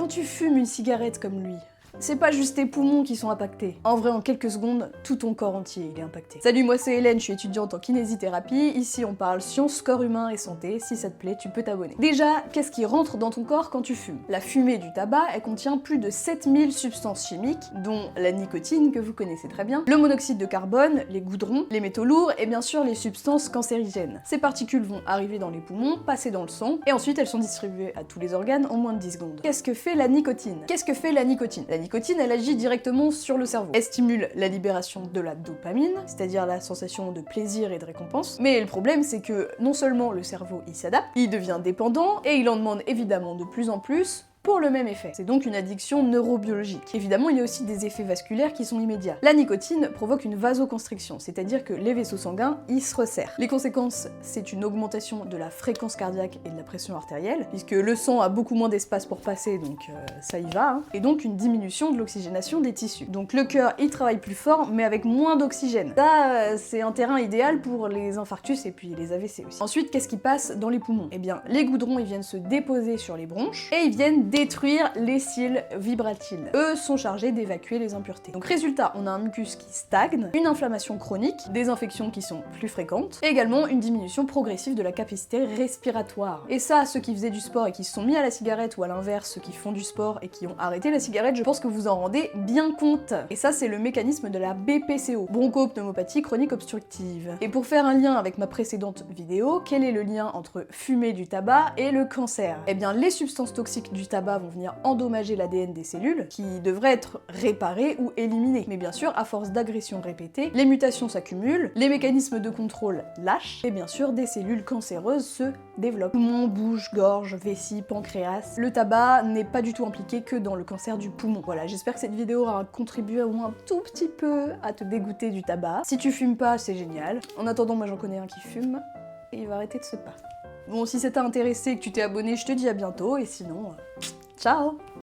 quand tu fumes une cigarette comme lui, c'est pas juste tes poumons qui sont impactés. En vrai, en quelques secondes, tout ton corps entier il est impacté. Salut, moi c'est Hélène, je suis étudiante en kinésithérapie. Ici on parle sciences, corps humain et santé. Si ça te plaît, tu peux t'abonner. Déjà, qu'est-ce qui rentre dans ton corps quand tu fumes? La fumée du tabac, elle contient plus de 7000 substances chimiques, dont la nicotine que vous connaissez très bien, le monoxyde de carbone, les goudrons, les métaux lourds et bien sûr les substances cancérigènes. Ces particules vont arriver dans les poumons, passer dans le sang, et ensuite elles sont distribuées à tous les organes en moins de 10 secondes. Qu'est-ce que fait la nicotine? La nicotine, elle agit directement sur le cerveau. Elle stimule la libération de la dopamine, c'est-à-dire la sensation de plaisir et de récompense. Mais le problème, c'est que non seulement le cerveau il s'adapte, il devient dépendant et il en demande évidemment de plus en plus pour le même effet. C'est donc une addiction neurobiologique. Évidemment, il y a aussi des effets vasculaires qui sont immédiats. La nicotine provoque une vasoconstriction, c'est-à-dire que les vaisseaux sanguins, ils se resserrent. Les conséquences, c'est une augmentation de la fréquence cardiaque et de la pression artérielle, puisque le sang a beaucoup moins d'espace pour passer, donc ça y va, hein. Et donc une diminution de l'oxygénation des tissus. Donc le cœur, il travaille plus fort, mais avec moins d'oxygène. Ça, c'est un terrain idéal pour les infarctus et puis les AVC aussi. Ensuite, qu'est-ce qui passe dans les poumons? Eh bien, les goudrons, ils viennent se déposer sur les bronches, et ils viennent détruire les cils vibratiles. Eux sont chargés d'évacuer les impuretés. Donc résultat, on a un mucus qui stagne, une inflammation chronique, des infections qui sont plus fréquentes, et également une diminution progressive de la capacité respiratoire. Et ça, ceux qui faisaient du sport et qui se sont mis à la cigarette, ou à l'inverse, ceux qui font du sport et qui ont arrêté la cigarette, je pense que vous en rendez bien compte. Et ça, c'est le mécanisme de la BPCO, bronchopneumopathie chronique obstructive. Et pour faire un lien avec ma précédente vidéo, quel est le lien entre fumer du tabac et le cancer? Eh bien, les substances toxiques du tabac vont venir endommager l'ADN des cellules, qui devraient être réparées ou éliminées. Mais bien sûr, à force d'agressions répétées, les mutations s'accumulent, les mécanismes de contrôle lâchent, et bien sûr, des cellules cancéreuses se développent. Poumons, bouche, gorge, vessie, pancréas. Le tabac n'est pas du tout impliqué que dans le cancer du poumon. Voilà, j'espère que cette vidéo aura contribué au moins un tout petit peu à te dégoûter du tabac. Si tu fumes pas, c'est génial. En attendant, moi j'en connais un qui fume, et il va arrêter de se battre. Bon, si ça t'a intéressé et que tu t'es abonné, je te dis à bientôt, et sinon, ciao!